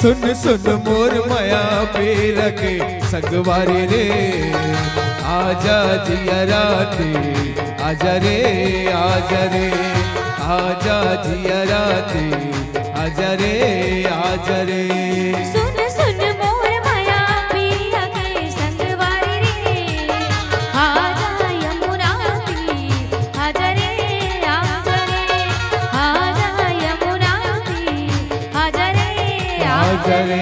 सुन सुन मोर माया पीर के संगवारी रे, आजा जिया राती आजा रे आजा रे, आजा जिया राती आजा रे आजा रे। सुन सुन मोर माया पिया के संगवारी रे, आजा यमुना तीर आजा रे आजा रे, आजा यमुना तीर आजा रे आजा रे।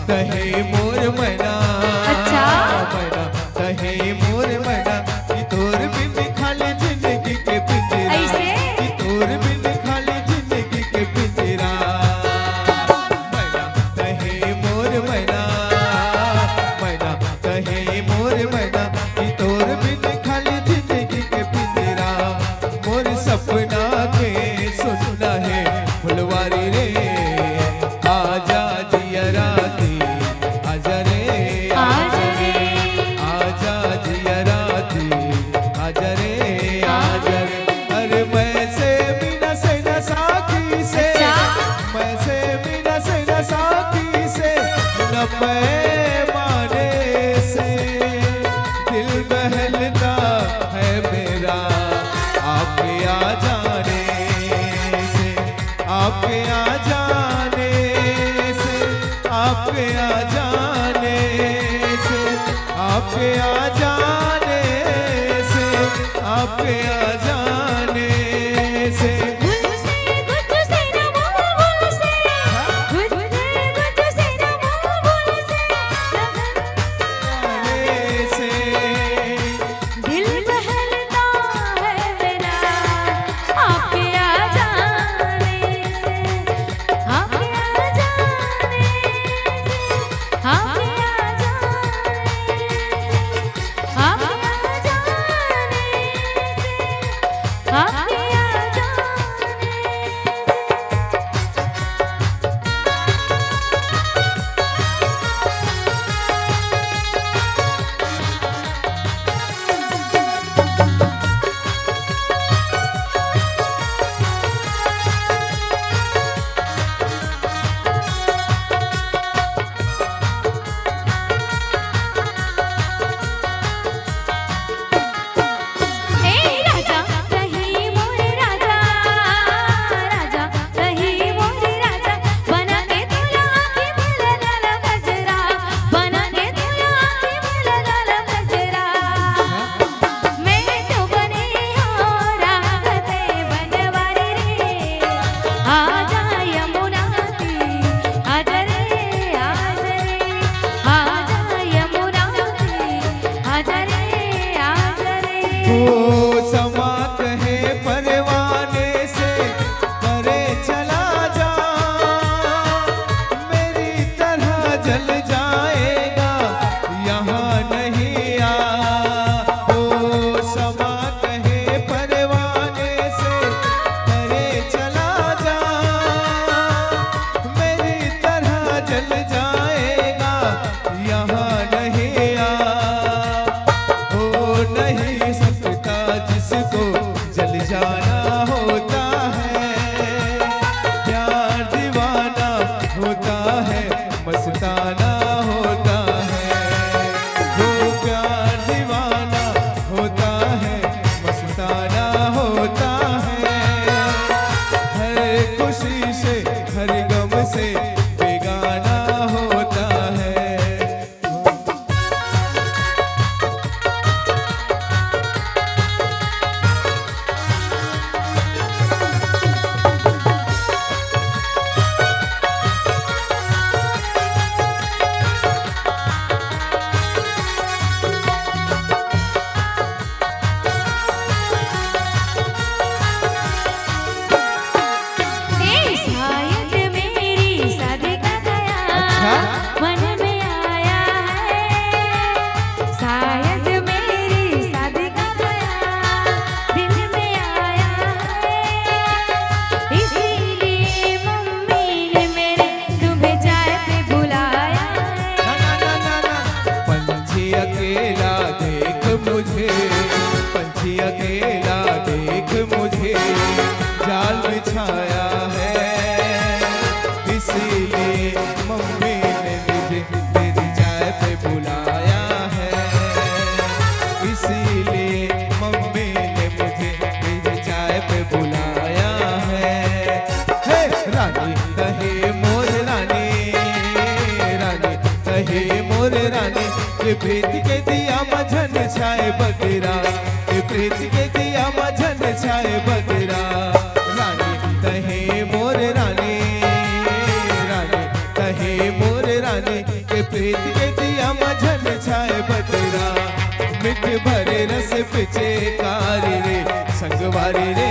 कहे मोर मैना, अच्छा मैना कहे मोर मैना कि तोर बिन खाली जिंदगी के पिंजरा, ऐसे कि तोर बिन खाली जिंदगी के पिंजरा। मैना कहे मोर मैना, मैना कहे मोर मैना कि तोर बिन खाली जिंदगी के पिंजरा। मोर सपना के सुनना है फुलवारी रे, आजा जिया राती आजा रे आजा रे, आजा जिया राती आजा रे आजा रे। अरे मैं से बिना से न साथी से, मैं से बिना से न साथी से, न पैमाने से दिल बहलता है मेरा आपके आ जाने से, आपके आ जाने से, आपके आ जाने से, आपके आ जाने से, आपके आ जाने से। गुल से गुज से न मोह गुल से, गुल से गुज से न मोह गुल से, जाने से दिल बहलता है मेरा आपके आ जाने से, आपके आ जाने से, आपके आ जाने से, आपके आ जाने से, आपके आ राजा कहीं मोरे राजा, राजा कहीं मोरे राजा, बना के तुला आँखी में लगाला गजरा, बना के तुला आँखी में लगाला गजरा। मैं तो बनी हूँ रागते बनवारी रे, आजा यमुना तीर आजा रे आजा रे, आजा यमुना तीर आजा रे आजा रे। ओ समा कहे परवाने से करे चला जा, मेरी तरह जल जाएगा यहाँ नहीं आ। ओ समा कहे परवाने से करे चला जा, मेरी तरह जल जाएगा यहाँ नहीं आ। हो नहीं सकता जिसको दिया मझन छाए बदरा रानी कहे मोर रानी रानी कहे मोर रानी के प्रीत के दिया मझन छाए बदरा मिठ भरे रस पिचे कारी रे संगवारी रे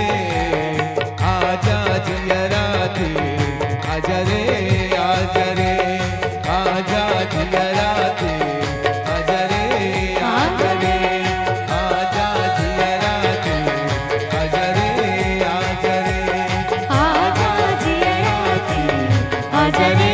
आजा जिया राधे आजा रे आजा रे आजा जिया राधे आजा रे आजा रे आजा जिया राधे आजा रे आजा रे आजा जिया राधे, आजा रे